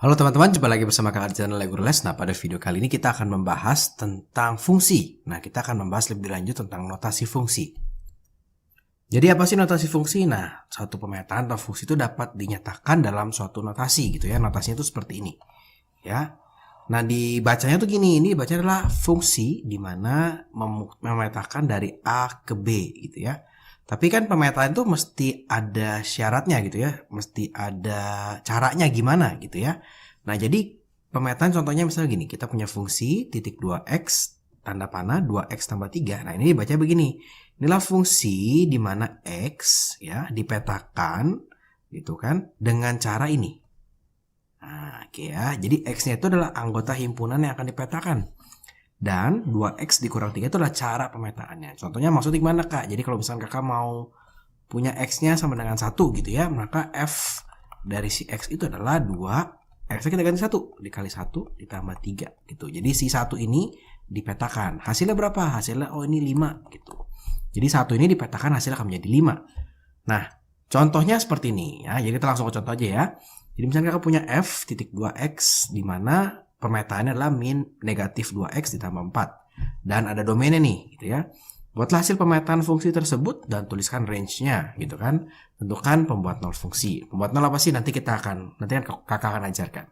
Halo teman-teman, jumpa lagi bersama Kakak di channel Guru Les. Nah, pada video kali ini kita akan membahas tentang fungsi. Nah, kita akan membahas lebih lanjut tentang notasi fungsi. Jadi apa sih notasi fungsi? Nah, suatu pemetaan atau fungsi itu dapat dinyatakan dalam suatu notasi gitu ya. Notasinya itu seperti ini. Ya. Nah, dibacanya tuh gini. Ini dibacanya adalah fungsi di mana memetakan dari A ke B gitu ya. Tapi kan pemetaan itu mesti ada syaratnya gitu ya. Mesti ada caranya gimana gitu ya. Nah, jadi pemetaan contohnya misalnya gini. Kita punya fungsi titik 2x tanda panah 2x tambah 3. Nah, ini dibaca begini. Inilah fungsi di mana x ya dipetakan gitu kan dengan cara ini. Nah, oke ya. Jadi x-nya itu adalah anggota himpunan yang akan dipetakan. Dan 2x dikurang 3 itu adalah cara pemetaannya. Contohnya maksudnya gimana Kak? Jadi kalau misalkan Kakak mau punya x-nya sama dengan 1 gitu ya, maka f dari si x itu adalah 2, x-nya kita ganti 1, dikali 1 ditambah 3 gitu. Jadi si 1 ini dipetakan. Hasilnya berapa? Hasilnya ini 5 gitu. Jadi 1 ini dipetakan hasilnya akan menjadi 5. Nah, contohnya seperti ini ya. Jadi kita langsung ke contoh aja ya. Jadi misalnya Kakak punya f titik 2x di mana pemetaannya adalah min negatif 2x ditambah 4. Dan ada domainnya nih gitu ya. Buatlah hasil pemetaan fungsi tersebut dan tuliskan range-nya gitu kan. Tentukan pembuat nol fungsi. Pembuat nol apa sih? Nanti kan kakak akan ajarkan.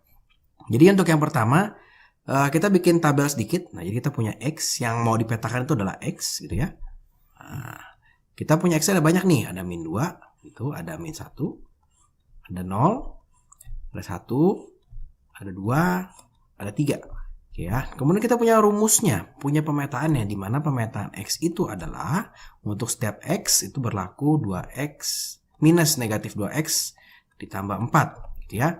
Jadi untuk yang pertama kita bikin tabel sedikit. Nah, jadi kita punya x yang mau dipetakan itu adalah x gitu ya. Nah, kita punya x ada banyak nih. Ada min 2 gitu, ada min 1, ada 0, ada 1, ada 2, ada 3. Oke ya. Kemudian kita punya rumusnya, punya pemetaannya di mana pemetaan x itu adalah untuk setiap x itu berlaku 2x minus negatif 2x ditambah 4 gitu ya.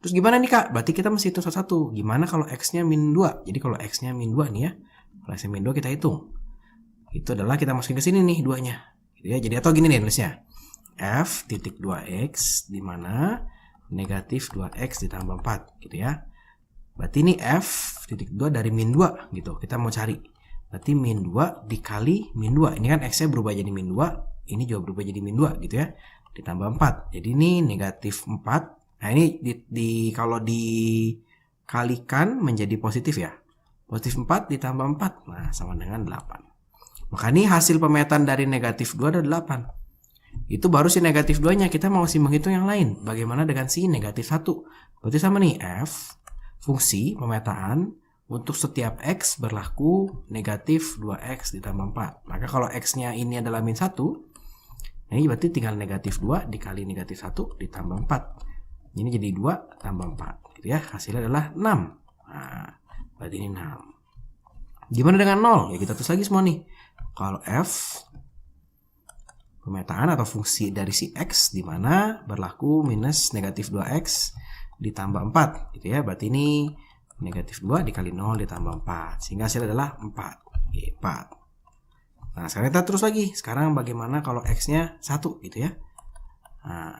Terus gimana nih Kak? Berarti kita mesti hitung satu-satu. Gimana kalau x-nya min 2? Jadi kalau x-nya min 2 nih ya. Kalau x-nya min 2 kita hitung. Itu adalah kita masukin ke sini nih 2-nya. Gitu ya. Jadi atau gini nih nulisnya. F titik 2x di mana negatif 2x ditambah 4 gitu ya. Berarti ini f titik 2 dari min 2 gitu. Kita mau cari. Berarti min 2 dikali min 2. Ini kan x-nya berubah jadi min 2. Ini juga berubah jadi min 2 gitu ya. Ditambah 4. Jadi ini negatif 4. Nah ini kalau dikalikan menjadi positif ya. Positif 4 ditambah 4. Nah sama dengan 8. Maka ini hasil pemetaan dari negatif 2 adalah 8. Itu baru si negatif 2-nya. Kita masih menghitung yang lain. Bagaimana dengan si negatif 1? Berarti sama nih f fungsi pemetaan untuk setiap x berlaku negatif 2x ditambah 4. Maka kalau x-nya ini adalah min 1, ini berarti tinggal negatif 2 dikali negatif 1 ditambah 4. Ini jadi 2 tambah 4. Gitu ya. Hasilnya adalah 6. Nah, berarti ini 6. Gimana dengan 0? Ya kita tulis lagi semua nih. Kalau f pemetaan atau fungsi dari si x di mana berlaku minus negatif 2x ditambah 4 gitu ya. Berarti ini negatif 2 dikali 0 ditambah 4. Sehingga hasilnya adalah 4. Oke, 4. Nah, sekarang kita terus lagi. Sekarang bagaimana kalau x-nya 1 gitu ya. Nah,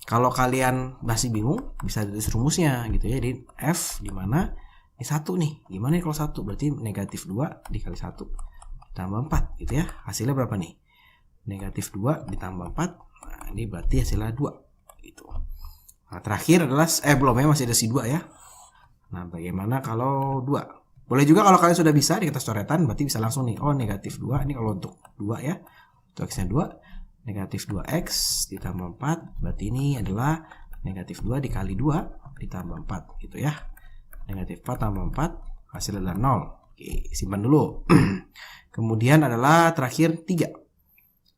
kalau kalian masih bingung bisa tulis rumusnya gitu ya. Jadi f di mana ini 1 nih. Gimana nih kalau 1? Berarti negatif 2 dikali 1 ditambah 4 gitu ya. Hasilnya berapa nih? Negatif 2 ditambah 4. Nah, ini berarti hasilnya 2 gitu. Nah, terakhir adalah belum ya, masih ada si 2 ya. Nah, bagaimana kalau 2? Boleh juga kalau kalian sudah bisa di atas coretan, berarti bisa langsung nih. Oh, negatif 2. Ini kalau untuk 2 ya. Untuk x-nya 2. Negatif 2x ditambah 4. Berarti ini adalah negatif 2 dikali 2 ditambah 4 gitu ya. Negatif 4 tambah 4 hasilnya adalah 0. Oke, simpan dulu. Kemudian adalah terakhir 3.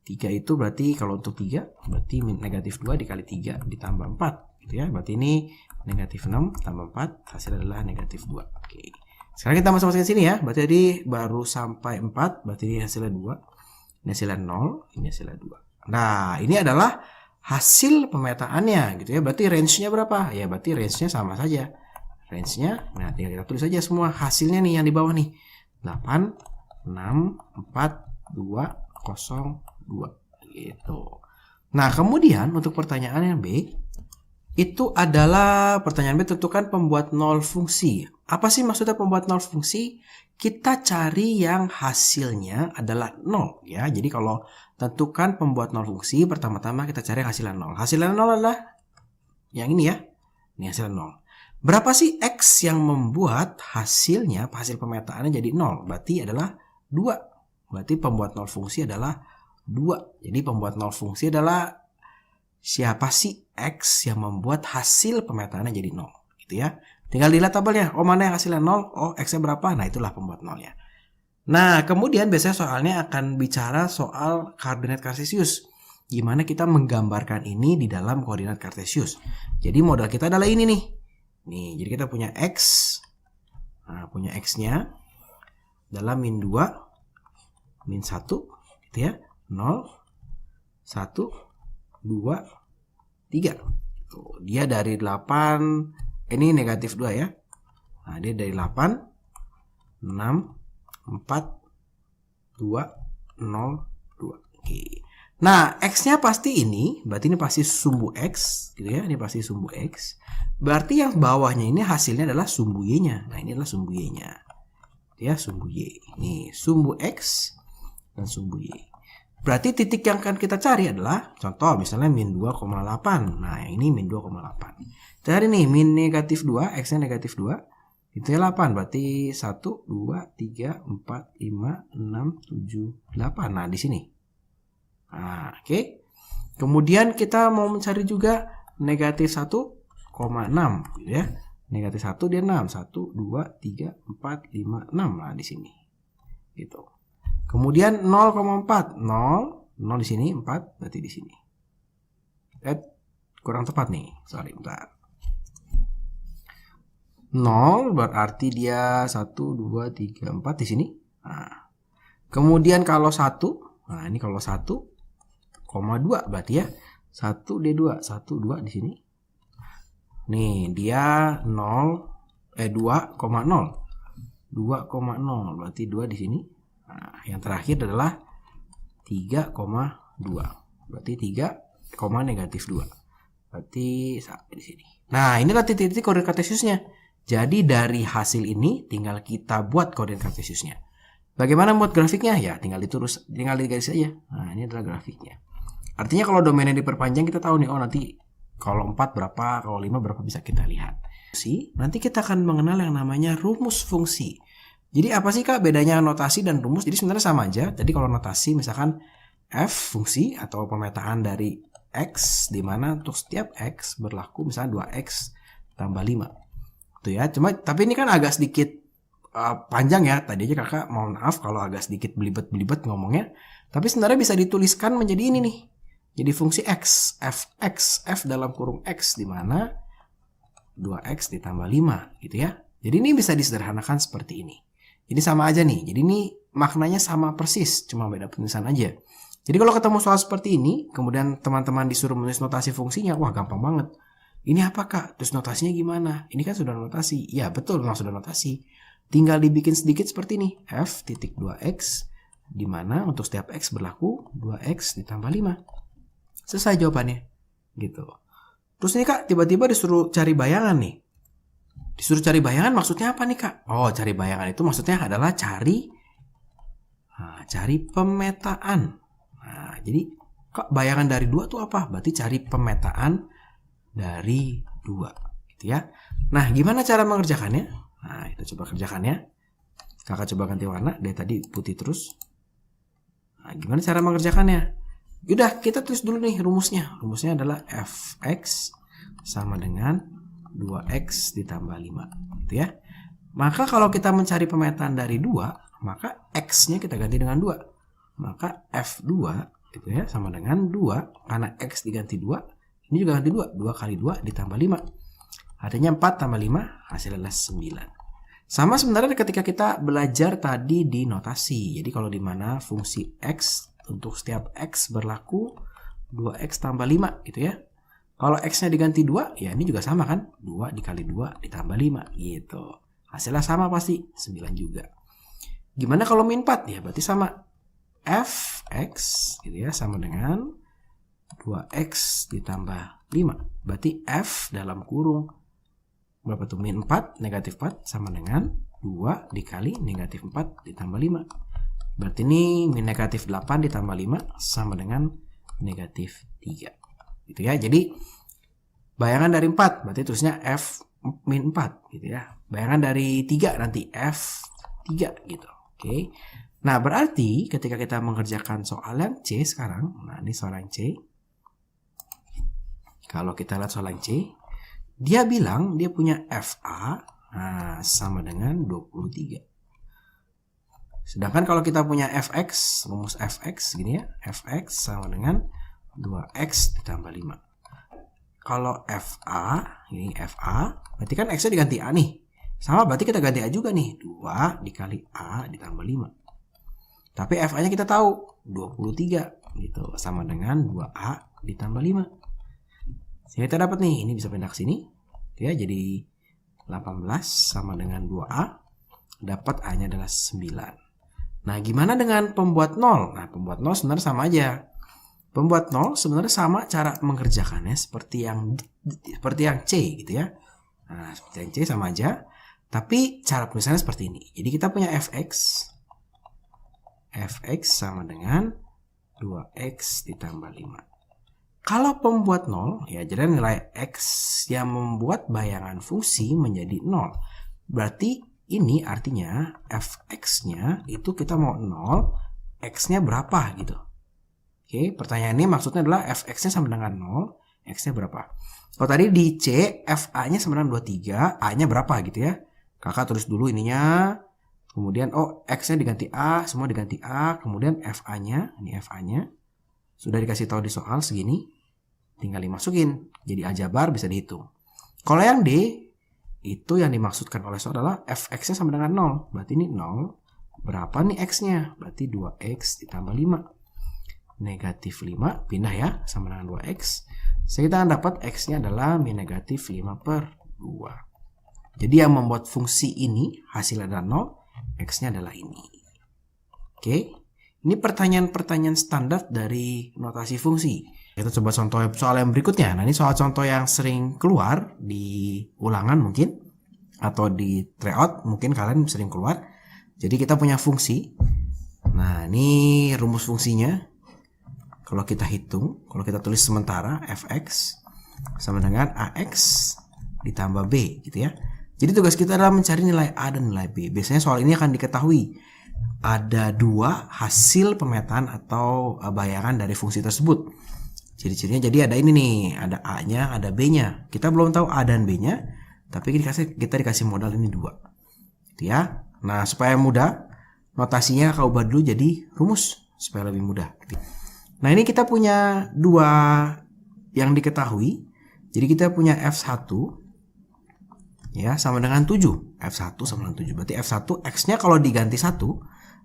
3 itu berarti kalau untuk 3 berarti negatif 2 dikali 3 ditambah 4 gitu ya. Berarti ini negatif 6 tambah 4 hasilnya adalah negatif 2. Oke. Sekarang kita masuk-masukin sini ya. Berarti tadi baru sampai 4, berarti ini hasilnya 2. Ini hasilnya 0, ini hasilnya 2. Nah, ini adalah hasil pemetaannya gitu ya. Berarti range-nya berapa? Ya berarti range-nya sama saja. Range-nya, nah tinggal kita tulis saja semua hasilnya nih yang di bawah nih. 8, 6, 4, 2, 0, 2 gitu. Nah, kemudian untuk pertanyaan yang B itu adalah pertanyaan B, tentukan pembuat nol fungsi. Apa sih maksudnya pembuat nol fungsi? Kita cari yang hasilnya adalah 0 ya. Jadi kalau tentukan pembuat nol fungsi, pertama-tama kita cari hasilnya 0. Hasilnya 0 adalah yang ini ya. Ini hasilnya 0. Berapa sih X yang membuat hasil pemetaannya jadi 0? Berarti adalah 2. Berarti pembuat 0 fungsi adalah 2. Jadi pembuat 0 fungsi adalah siapa sih X yang membuat hasil pemetaannya jadi 0? Gitu ya. Tinggal dilihat tabelnya. Oh, mana yang hasilnya 0? Oh, X-nya berapa? Nah, itulah pembuat 0-nya. Nah, kemudian biasanya soalnya akan bicara soal koordinat kartesius. Gimana kita menggambarkan ini di dalam koordinat kartesius. Jadi modal kita adalah ini nih. Nih, jadi kita punya X. Nah, punya X-nya dalam min 2, min 1, gitu ya. 0, 1, 2, 3. Tuh, dia dari 8, ini negatif 2 ya. Nah, dia dari 8, 6, 4, 2, 0, 2. Oke. Nah, X-nya pasti ini, berarti ini pasti sumbu X, gitu ya. Ini pasti sumbu X. Berarti yang bawahnya ini hasilnya adalah sumbu Y-nya. Nah, ini adalah sumbu Y-nya. Ya, sumbu Y. Ini sumbu X dan sumbu Y. Berarti titik yang akan kita cari adalah, contoh misalnya min 2,8. Nah, yang ini min 2,8. Cari nih, min negatif 2, X-nya negatif 2. Itu 8, berarti 1, 2, 3, 4, 5, 6, 7, 8. Nah, di sini. Nah, oke. Kemudian kita mau mencari juga negatif 1,6, gitu ya. Negatif 1 dia 6. 1, 2, 3, 4, 5, 6. Nah, di sini. Gitu. Kemudian 0,4. 0 di sini, 4, berarti di sini. Kurang tepat nih. Sorry, bentar. 0 berarti dia 1, 2, 3, 4 di sini. Nah, kemudian kalau 1, nah ini kalau 1,2 berarti ya 1 D2, 1, 2 di sini. Nih, dia 2,0. 2,0 berarti 2 di sini. Nah, yang terakhir adalah 3,2. Berarti 3, negatif 2. Berarti di sini. Nah, inilah titik-titik koordinat kartesiusnya. Jadi dari hasil ini tinggal kita buat koordinat kartesiusnya. Bagaimana buat grafiknya? Ya tinggal digaris aja. Nah, ini adalah grafiknya. Artinya kalau domainnya diperpanjang kita tahu nih, oh nanti kalau 4 berapa, kalau 5 berapa bisa kita lihat. Nanti kita akan mengenal yang namanya rumus fungsi. Jadi apa sih Kak bedanya notasi dan rumus? Jadi sebenarnya sama aja. Jadi kalau notasi misalkan f fungsi atau pemetaan dari x, di mana untuk setiap x berlaku misalnya 2x tambah 5. Tuh ya, tapi ini kan agak sedikit panjang ya. Tadi aja kakak mohon maaf kalau agak sedikit belibet ngomongnya. Tapi sebenarnya bisa dituliskan menjadi ini nih. Jadi fungsi x, f dalam kurung x di mana 2x ditambah 5 gitu ya. Jadi ini bisa disederhanakan seperti ini. Jadi sama aja nih. Jadi ini maknanya sama persis, cuma beda penulisan aja. Jadi kalau ketemu soal seperti ini, kemudian teman-teman disuruh menulis notasi fungsinya, wah gampang banget. Ini apa Kak? Terus notasinya gimana? Ini kan sudah notasi. Ya betul, memang sudah notasi. Tinggal dibikin sedikit seperti ini. F titik 2x, di mana untuk setiap x berlaku 2x ditambah 5. Selesai jawabannya. Gitu. Terus ini Kak, tiba-tiba disuruh cari bayangan nih. Disuruh cari bayangan maksudnya apa nih Kak? Oh, cari bayangan itu maksudnya adalah cari pemetaan. Nah, jadi Kak, bayangan dari 2 tuh apa? Berarti cari pemetaan dari 2 gitu ya. Nah, gimana cara mengerjakannya? Nah, kita coba kerjakannya. Kakak coba ganti warna, dari tadi putih terus. Nah, gimana cara mengerjakannya? Yaudah, kita tulis dulu nih rumusnya. Rumusnya adalah fx sama dengan 2x ditambah 5 gitu ya. Maka kalau kita mencari pemetaan dari 2, maka x-nya kita ganti dengan 2. Maka f2 gitu ya sama dengan 2, karena x diganti 2. Ini juga ganti 2. 2 kali 2 ditambah 5. Artinya 4 tambah 5 hasilnya adalah 9. Sama sebenarnya ketika kita belajar tadi di notasi. Jadi kalau di mana fungsi x untuk setiap x berlaku 2x tambah 5 gitu ya. Kalau x-nya diganti 2, ya ini juga sama kan? 2 dikali 2 ditambah 5 gitu. Hasilnya sama pasti 9 juga. Gimana kalau min 4? Ya berarti sama. Fx gitu ya sama dengan 2x ditambah 5. Berarti f dalam kurung berapa tuh? Min 4 negatif 4 sama dengan 2 dikali negatif 4 ditambah 5. Berarti ini min negatif 8 ditambah 5 sama dengan negatif 3. Gitu ya. Jadi Bayangan dari 4 berarti tulisnya F min 4 gitu ya. Bayangan dari 3 nanti F3 gitu. Oke. Nah, berarti ketika kita mengerjakan soal yang C sekarang, nah ini soal yang C. Kalau kita lihat soal yang C, dia bilang dia punya FA sama dengan 23. Sedangkan kalau kita punya Fx, rumus Fx gini ya, Fx sama dengan 2x ditambah 5. Kalau FA, ini FA, berarti kan X-nya diganti A nih. Sama berarti kita ganti A juga nih. 2 dikali A ditambah 5. Tapi FA-nya kita tahu, 23 gitu. Sama dengan 2A ditambah 5. Sehingga kita dapat nih, ini bisa pindah ke sini. Ya, jadi 18 sama dengan 2A. Dapat A-nya adalah 9. Nah, gimana dengan pembuat 0? Nah, pembuat 0 sebenarnya sama aja. Pembuat 0 sebenarnya sama cara mengerjakannya seperti yang C gitu ya. Nah, seperti yang C sama aja. Tapi cara penulisannya seperti ini. Jadi kita punya Fx sama dengan 2x ditambah 5. Kalau pembuat 0, ya jadi nilai x yang membuat bayangan fungsi menjadi 0. Berarti ini artinya Fx-nya itu kita mau 0, x-nya berapa gitu. Oke, pertanyaan ini maksudnya adalah Fx-nya sama dengan 0, x-nya berapa. Kalau tadi di C, FA-nya sama dengan 23, A-nya berapa gitu ya. Kakak tulis dulu ininya, kemudian X-nya diganti A, semua diganti A, kemudian FA-nya, ini FA-nya, sudah dikasih tahu di soal segini, tinggal dimasukin. Jadi aljabar bisa dihitung. Kalau yang D, itu yang dimaksudkan oleh soal adalah Fx-nya sama dengan 0, berarti ini 0, berapa nih X-nya? Berarti 2X ditambah 5. Negatif 5 pindah ya sama dengan 2x. Sehingga kita dapat x-nya adalah min negatif 5/2. Jadi yang membuat fungsi ini hasilnya adalah 0, x-nya adalah ini. Oke. Ini pertanyaan-pertanyaan standar dari notasi fungsi. Kita coba contoh soal yang berikutnya. Nah, ini soal contoh yang sering keluar di ulangan mungkin atau di tryout mungkin kalian sering keluar. Jadi kita punya fungsi. Nah, ini rumus fungsinya. Kalau kita hitung, kalau kita tulis sementara Fx sama dengan Ax ditambah B gitu ya. Jadi tugas kita adalah mencari nilai A dan nilai B. Biasanya soal ini akan diketahui ada 2 hasil pemetaan atau bayangan dari fungsi tersebut. Ciri-cirinya jadi ada ini nih, ada A-nya, ada B-nya. Kita belum tahu A dan B-nya, tapi kita dikasih modal ini 2. Gitu ya. Nah, supaya mudah, notasinya kau ubah dulu jadi rumus supaya lebih mudah. Nah, ini kita punya 2 yang diketahui. Jadi kita punya F1 ya sama dengan 7. F1 sama dengan 7. Berarti F1 X-nya kalau diganti 1,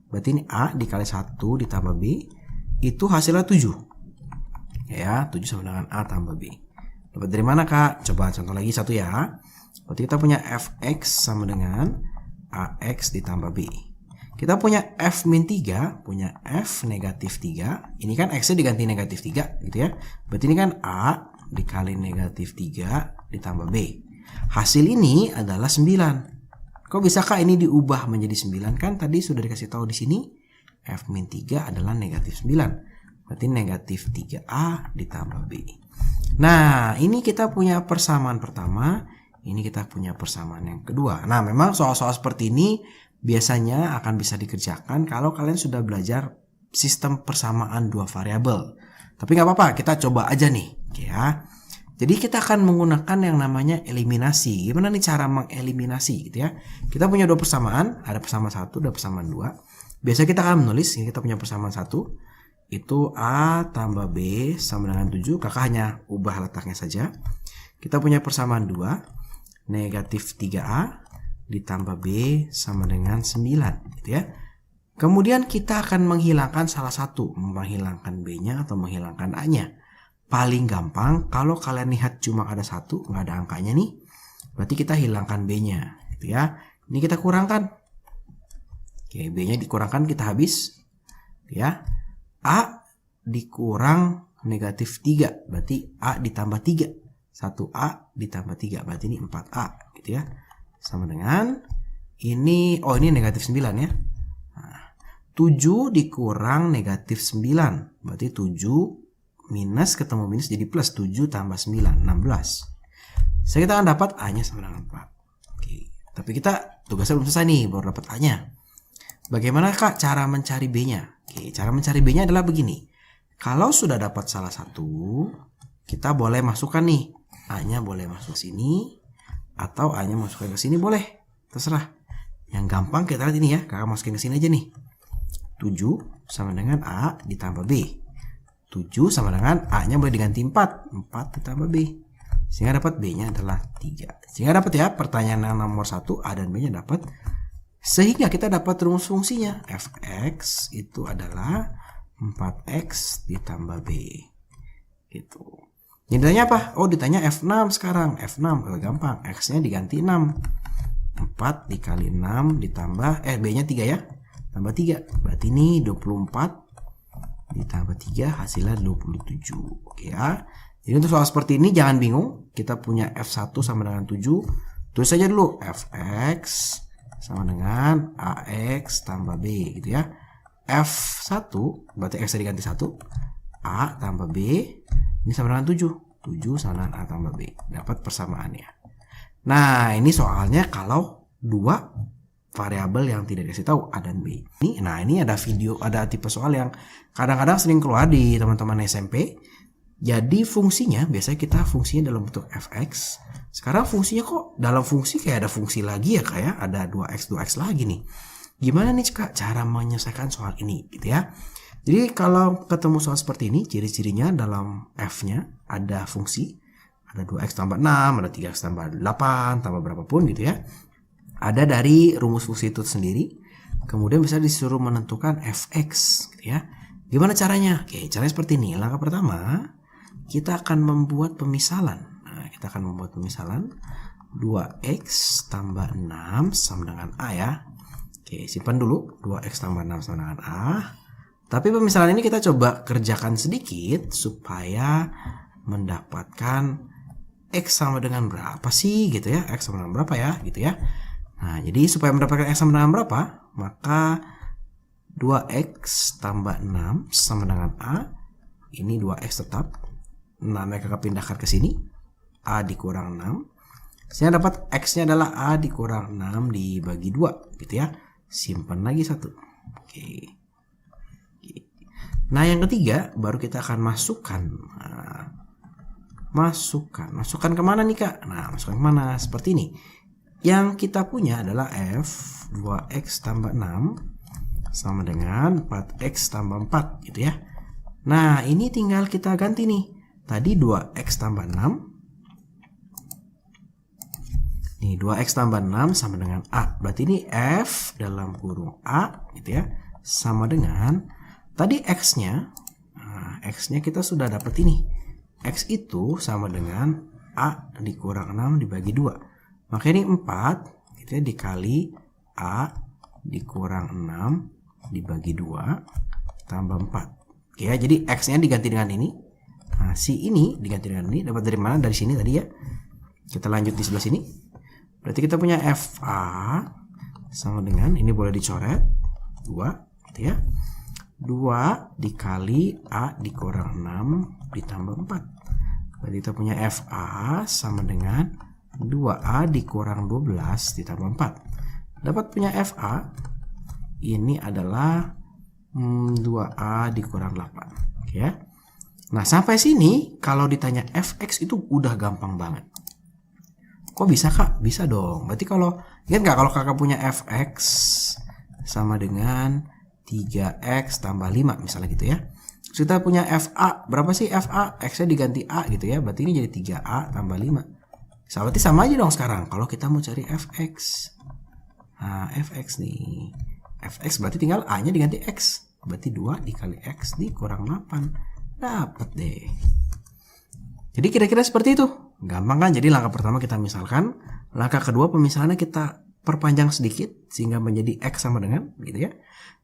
berarti ini A dikali 1 ditambah B, itu hasilnya 7. Ya, 7 sama dengan A tambah B. Dapat dari mana, Kak? Coba contoh lagi 1 ya. Berarti kita punya Fx sama dengan Ax ditambah B. Kita punya F min 3, punya F negatif 3. Ini kan X-nya diganti negatif 3 gitu ya. Berarti ini kan A dikali negatif 3 ditambah B. Hasil ini adalah 9. Kok bisa Kak ini diubah menjadi 9? Kan tadi sudah dikasih tahu di sini F min 3 adalah negatif 9. Berarti negatif 3A ditambah B. Nah, ini kita punya persamaan pertama. Ini kita punya persamaan yang kedua. Nah, memang soal-soal seperti ini biasanya akan bisa dikerjakan kalau kalian sudah belajar sistem persamaan 2 variabel. Tapi nggak apa-apa, kita coba aja nih, ya. Jadi kita akan menggunakan yang namanya eliminasi. Gimana nih cara mengeliminasi gitu ya? Kita punya 2 persamaan, ada persamaan 1, ada persamaan 2. Biasa kita akan menulis, ini kita punya persamaan 1, itu A tambah B sama dengan 7. Kakak hanya ubah letaknya saja. Kita punya persamaan 2, negatif 3A ditambah B sama dengan 9 gitu ya. Kemudian kita akan menghilangkan salah satu, menghilangkan B-nya atau menghilangkan A-nya. Paling gampang kalau kalian lihat cuma ada 1, nggak ada angkanya nih, berarti kita hilangkan B-nya gitu ya. Ini kita kurangkan. Oke, B-nya dikurangkan, kita habis ya. A dikurang negatif 3, berarti A ditambah 3. 1A ditambah 3, berarti ini 4A gitu ya. Sama dengan ini, ini negatif 9 ya. Nah, 7 dikurang negatif 9, berarti 7 minus ketemu minus jadi plus, 7 tambah 9, 16. Saya kita akan dapat A-nya sama dengan 4. Oke. Tapi kita tugasnya belum selesai nih, baru dapat A-nya. Bagaimana Kak cara mencari B-nya? Oke, cara mencari B-nya adalah begini. Kalau sudah dapat salah satu, kita boleh masukkan nih. A-nya boleh masuk sini, atau A-nya masukkan ke sini boleh. Terserah. Yang gampang kita lihat ini ya, kakak masukin ke sini aja nih. 7 sama dengan A ditambah B. 7 sama dengan A-nya boleh diganti 4. 4 ditambah B. Sehingga dapat B-nya adalah 3. Sehingga dapat ya, pertanyaan yang nomor 1 A dan B-nya dapat. Sehingga kita dapat rumus fungsinya. Fx itu adalah 4x ditambah B. Gitu. Ini ditanya apa? Oh, ditanya F6 sekarang. F6 gampang. X-nya diganti 6. 4 dikali 6 ditambah B-nya 3 ya. Tambah 3. Berarti ini 24 ditambah 3 hasilnya 27. Oke ya. Jadi untuk soal seperti ini jangan bingung. Kita punya F1 sama dengan 7. Tulis saja dulu Fx sama dengan AX tambah B gitu ya. F1 berarti X diganti 1. A tambah B ini sama dengan 7. 7 sama dengan A tambah B. Dapat persamaannya. Nah ini soalnya kalau dua variabel yang tidak dikasih tahu A dan B. Ini ada video, ada tipe soal yang kadang-kadang sering keluar di teman-teman SMP. Jadi fungsinya biasanya kita fungsinya dalam bentuk fx. Sekarang fungsinya kok dalam fungsi kayak ada fungsi lagi ya, kayak ada 2x lagi nih. Gimana nih Kak cara menyelesaikan soal ini gitu ya. Jadi kalau ketemu soal seperti ini, ciri-cirinya dalam f-nya ada fungsi, ada 2x tambah 6, ada 3x tambah 8, tambah berapapun gitu ya. Ada dari rumus fungsi itu sendiri. Kemudian bisa disuruh menentukan fx gitu ya. Gimana caranya? Oke, caranya seperti ini. Langkah pertama, kita akan membuat pemisalan. Nah, kita akan membuat pemisalan 2x tambah 6 sama dengan A ya. Oke, simpan dulu 2x tambah 6 sama dengan A. Tapi pemisalan ini kita coba kerjakan sedikit supaya mendapatkan x sama dengan berapa sih gitu ya. X sama dengan berapa ya gitu ya. Nah, jadi supaya mendapatkan x sama dengan berapa, maka 2x tambah 6 sama dengan A. Ini 2x tetap. 6 kakak pindahkan ke sini. A dikurang 6. Sehingga dapat x-nya adalah A dikurang 6 dibagi 2 gitu ya. Simpan lagi 1. Oke. Nah, yang ketiga baru kita akan masukkan. Masukkan kemana nih Kak? Nah, masukkan kemana? Seperti ini. Yang kita punya adalah F 2x tambah 6 sama dengan 4x tambah 4 gitu ya. Nah, ini tinggal kita ganti nih. Tadi 2x tambah 6. Nih 2x tambah 6 sama dengan A. Berarti ini F dalam kurung A gitu ya. Sama dengan tadi X-nya. Nah, X-nya kita sudah dapat ini. X itu sama dengan A dikurang 6 dibagi 2. Maka ini 4 gitu ya, dikali A dikurang 6 dibagi 2 tambah 4. Oke ya, jadi X-nya diganti dengan ini. Nah, si ini diganti dengan ini. Dapat dari mana? Dari sini tadi ya. Kita lanjut di sebelah sini. Berarti kita punya FA sama dengan, ini boleh dicoret 2 gitu ya. 2 dikali A dikurang 6 ditambah 4. Berarti kita punya FA sama dengan 2A dikurang 12 ditambah 4. Dapat punya FA ini adalah 2A dikurang 8. Oke ya. Nah, sampai sini kalau ditanya fx itu udah gampang banget. Kok bisa Kak? Bisa dong. Berarti kalau ingat nggak kalau kakak punya fx sama dengan 3x tambah 5 misalnya gitu ya. Terus kita punya fa. Berapa sih fa? X-nya diganti A gitu ya. Berarti ini jadi 3A tambah 5. Berarti sama aja dong sekarang. Kalau kita mau cari fx. Nah, fx nih. Fx berarti tinggal A-nya diganti X. Berarti 2 dikali X dikurang 8. Dapat deh. Jadi kira-kira seperti itu. Gampang kan? Jadi langkah pertama kita misalkan. Langkah kedua pemisahannya kita perpanjang sedikit. Sehingga menjadi X sama dengan gitu ya.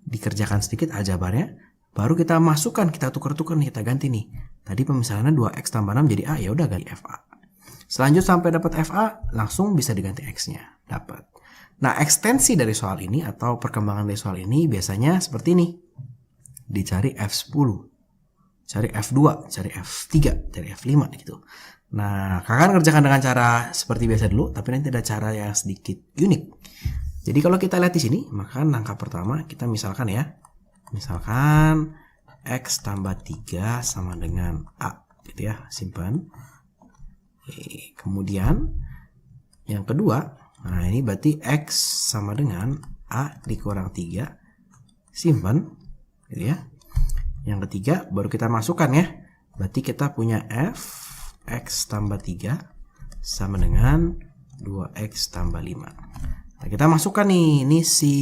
Dikerjakan sedikit aljabarnya. Baru kita masukkan, kita tukar-tukar nih, kita ganti nih. Tadi pemisahannya 2x tambah 6 jadi A, ya udah ganti FA. Selanjutnya sampai dapat FA, langsung bisa diganti X-nya. Dapat. Nah, ekstensi dari soal ini atau perkembangan dari soal ini biasanya seperti ini. Dicari F10, cari F2, cari F3, cari F5 gitu. Nah, kakak ngerjakan dengan cara seperti biasa dulu, tapi nanti ada cara yang sedikit unik. Jadi kalau kita lihat di sini, maka langkah pertama kita misalkan ya. Misalkan X tambah 3 sama dengan A, gitu ya, simpan. Kemudian yang kedua, nah ini berarti X sama dengan A dikurang 3, simpan, gitu ya. Yang ketiga baru kita masukkan ya, berarti kita punya F X tambah 3 sama dengan 2X tambah 5. Nah, kita masukkan nih, ini si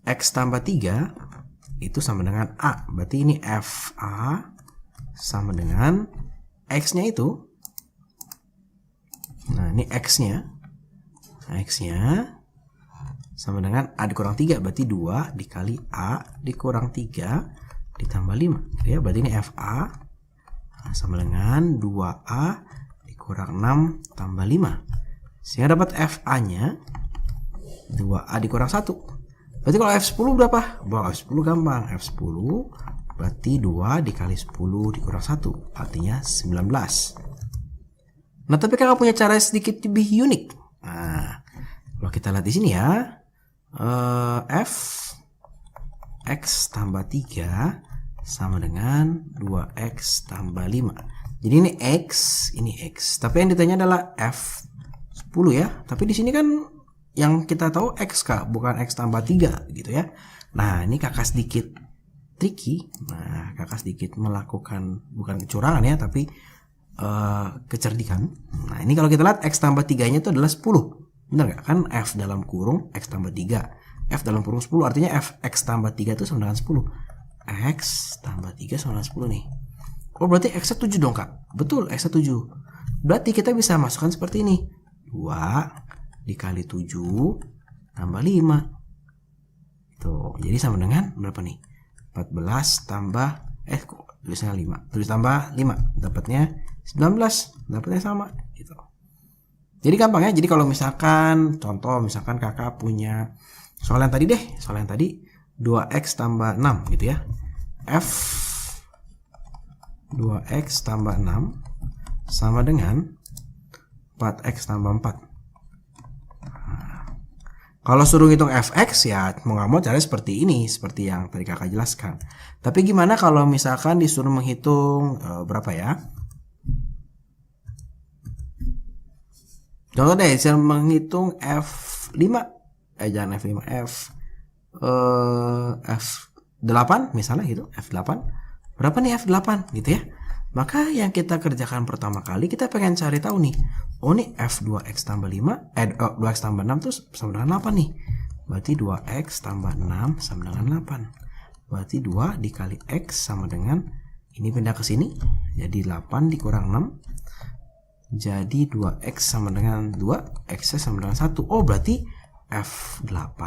X tambah 3 itu sama dengan A, berarti ini FA sama dengan X-nya itu. Nah, ini X-nya. Nah, X-nya sama dengan A dikurang 3, berarti 2 dikali A dikurang 3 ditambah 5. Ya, berarti ini FA sama dengan 2A dikurang 6 tambah 5. Sehingga dapat FA-nya 2A dikurang 1. Berarti kalau F10 berapa? Wah, F10 gampang. F10 berarti 2 dikali 10 dikurang 1. Artinya 19. Nah, tapi kakak punya cara sedikit lebih unik. Nah, kalau kita lihat di sini ya. F X tambah 3 sama dengan 2X tambah 5. Jadi ini X. Tapi yang ditanya adalah F10 ya. Tapi di sini kan yang kita tahu X Kak, bukan X tambah 3 gitu ya. Nah, ini kakak sedikit tricky. Nah, kakak sedikit melakukan bukan kecurangan ya, tapi kecerdikan. Nah, ini kalau kita lihat X tambah 3-nya itu adalah 10. Benar nggak? Kan F dalam kurung X tambah 3. F dalam kurung 10 artinya F X tambah 3 itu sama dengan 10. X tambah 3 sama dengan 10 nih. Oh, berarti X-nya 7 dong Kak. Betul, X-nya 7. Berarti kita bisa masukkan seperti ini. 2 dikali 7 tambah 5. Tuh, jadi sama dengan berapa nih? 14 tambah kok tulisnya 5. Tulis tambah 5. Dapatnya 19. Dapatnya sama gitu. Jadi gampang ya. Jadi kalau misalkan contoh misalkan kakak punya soal yang tadi deh, soal yang tadi 2X tambah 6 gitu ya. F 2X tambah 6 sama dengan 4X tambah 4. Nah, kalau suruh hitung Fx ya mau nggak mau caranya seperti ini, seperti yang tadi kakak jelaskan. Tapi gimana kalau misalkan disuruh menghitung berapa ya? Contoh deh, saya menghitung F5. Jangan F5, F8 misalnya gitu, F8. Berapa nih F8 gitu ya. Maka yang kita kerjakan pertama kali kita pengen cari tahu nih. Oh nih F2X tambah 5, 2X tambah 6 terus sama dengan 8 nih. Berarti 2X tambah 6 sama dengan 8. Berarti 2 dikali X sama dengan, ini pindah ke sini, jadi 8 dikurang 6. Jadi 2X sama dengan 2, X-nya sama dengan 1. Oh, berarti F8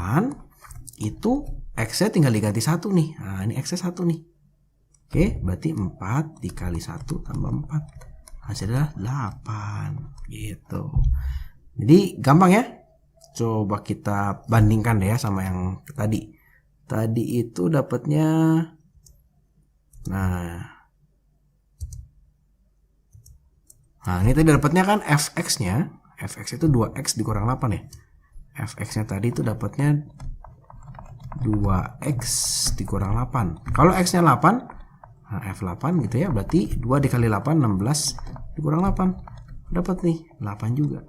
itu X-nya tinggal diganti 1 nih. Nah, ini X-nya 1 nih. Oke, berarti 4 dikali 1 tambah 4. Hasilnya 8. Gitu. Jadi gampang ya. Coba kita bandingkan deh ya sama yang tadi. Tadi itu dapatnya, Nah, ini tadi dapatnya kan Fx-nya. Fx itu 2X dikurang 8 ya. Fx-nya tadi itu dapatnya 2X dikurang 8. Kalau X-nya 8, F8 gitu ya. Berarti 2 dikali 8, 16 dikurang 8. Dapat nih, 8 juga.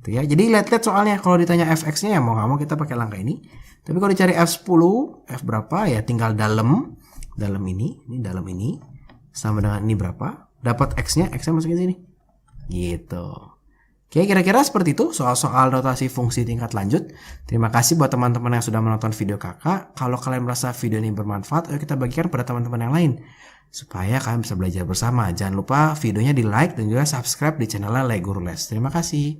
Gitu ya. Jadi lihat-lihat soalnya. Kalau ditanya Fx-nya ya mau nggak mau kita pakai langkah ini. Tapi kalau dicari F10, F berapa ya tinggal dalam ini dalam ini. Sama dengan ini berapa. Dapat X-nya masukin sini. Gitu. Oke, kira-kira seperti itu soal-soal notasi fungsi tingkat lanjut. Terima kasih buat teman-teman yang sudah menonton video kakak. Kalau kalian merasa video ini bermanfaat, ayo kita bagikan pada teman-teman yang lain supaya kalian bisa belajar bersama. Jangan lupa videonya di like dan juga subscribe di channelnya Lego Rules. Terima kasih.